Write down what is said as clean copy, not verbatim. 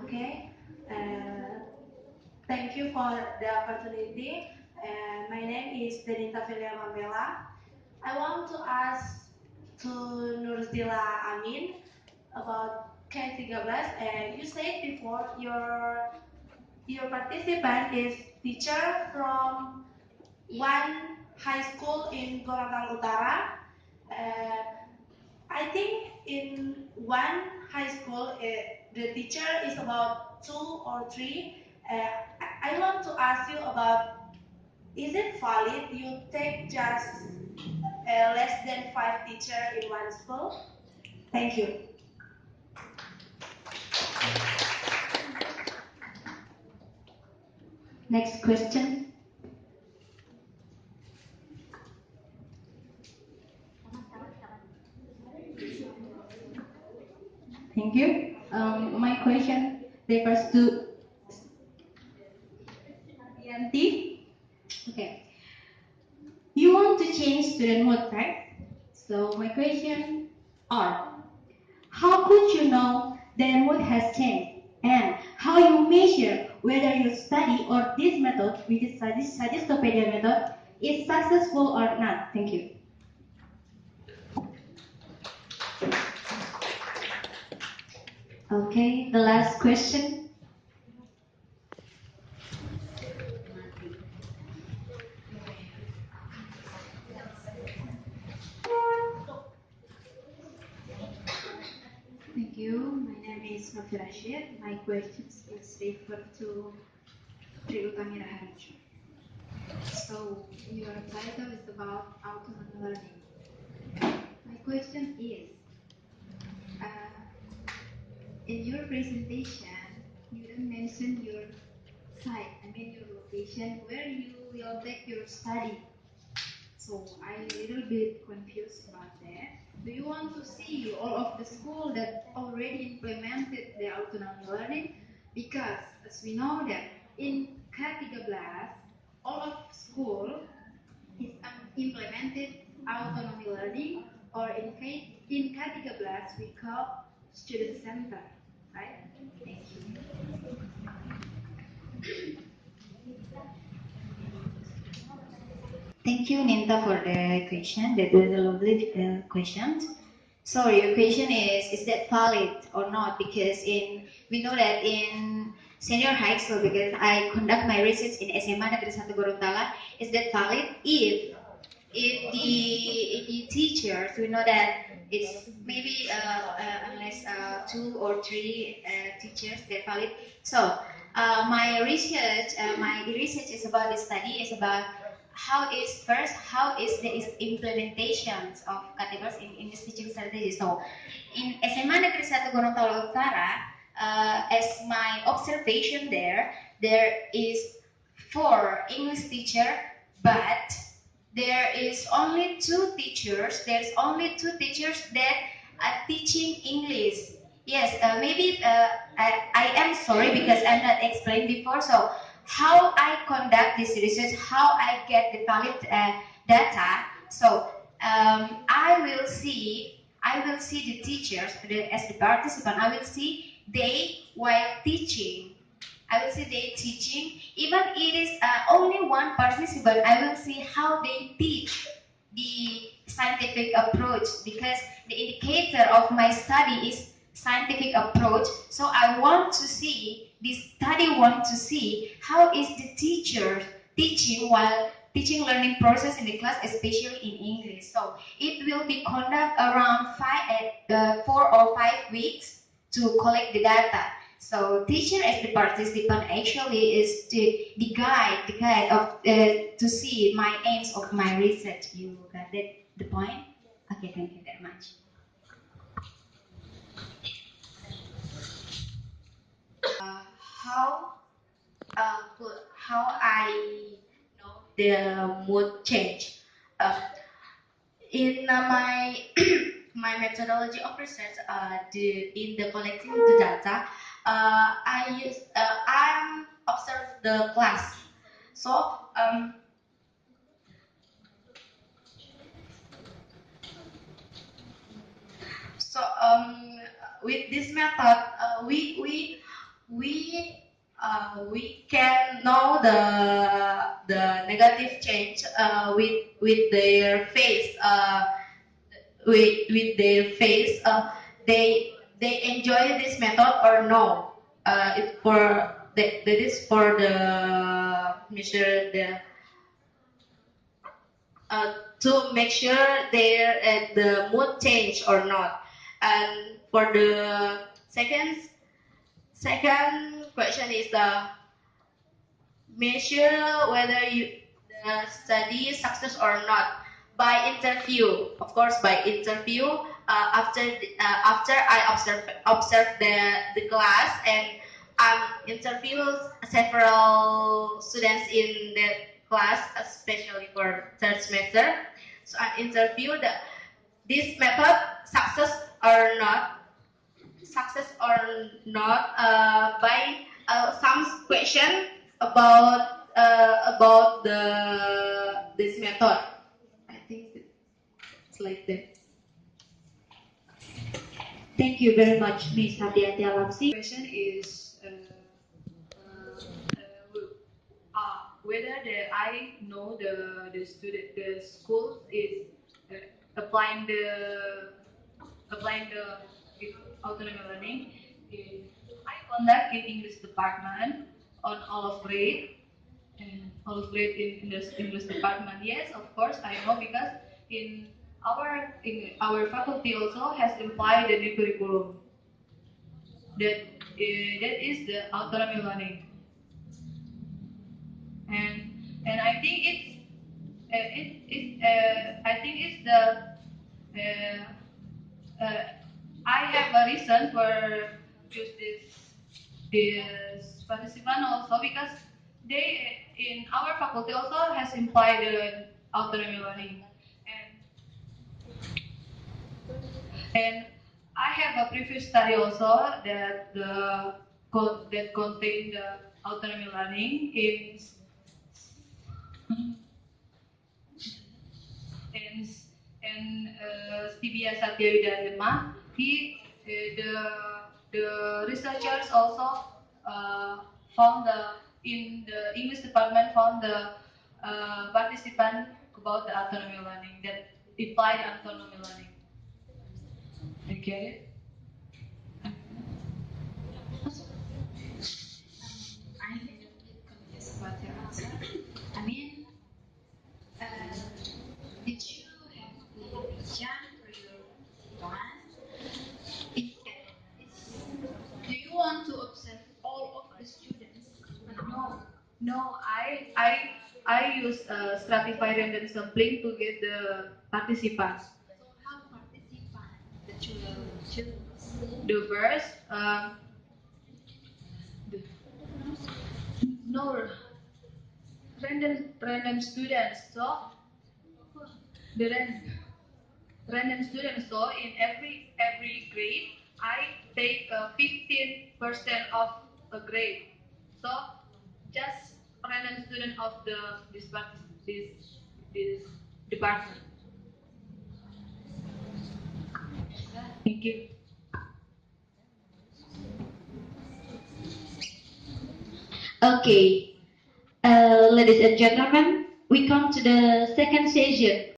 Okay. Uh, Thank you for the opportunity. My name is Denita Filia Mambela. I want to ask to Norzila Amin about K13. You said before your participant is teacher from one high school in Gorontalo Utara. Uh, I think in one high school, the teacher is about two or three. I want to ask you about, is it valid you take just less than five teacher in one school? Thank you. Next question. Thank you. My question refers to Hardiyanti. Okay. You want to change student mood, right? So my question are, how could you know their mood has changed? And how you measure whether your study or this method, which is Suggestopedia method, is successful or not? Thank you. Okay, the last question. Thank you. My name is Novi Rashid. My questions is referred to Triutami Raharjo. So your title is about autonomous learning. My question is, in your presentation, you don't mention your site, your location, where you will take your study. So I'm a little bit confused about that. Do you want to see all of the school that already implemented the autonomous learning? Because as we know that in K13, all of school is implemented autonomy learning, or in K13 we call student center, right? Thank you. Thank you, Ninta, for the question. That was a lovely question. So your question is that valid or not? Because we know that in senior high school, because I conduct my research in SMA Negeri 1 Gorontalo, is that valid if the teachers, we know that it's maybe unless two or three teachers that valid. So my research is about the study is about how is the implementations of categories in this teaching strategy. So in SMA Negeri 1 Gorontalo Utara, as my observation there is four English teacher, but there's only two teachers that are teaching English. Yes, maybe I am sorry because I'm not explained before. So how I conduct this research, how I get the valid data. So I will see the teachers as the participant. I will see they while teaching. I will see they teaching. Even it is only one participant, I will see how they teach the scientific approach, because the indicator of my study is scientific approach. So I want to see how is the teacher teaching while teaching learning process in the class, especially in English. So it will be conduct around 4 or 5 weeks to collect the data. So teacher as the participant actually is the guide of to see my aims of my research. You got the point? Okay, thank you very much. How how I know the mood change? Uh, in my my methodology of research, in the collecting the data, I observe the class. So so with this method, we we can know the negative change with their face with their face they enjoy this method or no it for that is for the measure the to make sure the mood change or not. And for the second question is the measure whether the study is success or not by interview. Of course, by interview. After I observe the class and interview several students in the class, especially for third semester. So I interview this method success or not by some question about this method. I think it's like that. Thank you very much, Miss Hardiyanti Alamsi. Question is whether I know the school is applying the autonomous learning. I conduct in English department on all of grade and all of grade in the English department. Yes, of course I know because in our faculty also has implied the new curriculum that is the autonomy learning, and I think I think it's the I have a reason for choose this participant also because they in our faculty also has implied the autonomy learning, and I have a previous study also that that contain the autonomy learning in Stibia Satyawidarma. The researchers also found in the English department found the participant about the autonomy learning that applied autonomy learning. You get it? I'm a little bit confused about your answer. I mean, uh, did you have the vision for your class? Do you want to observe all of the students? No, no. I use stratified random sampling to get the participants. So how participants that you will choose? The first, the, no random students. So the random students. So in every grade, I take 15% of a grade. So just random student of this department. Thank you. Okay, ladies and gentlemen, we come to the second session.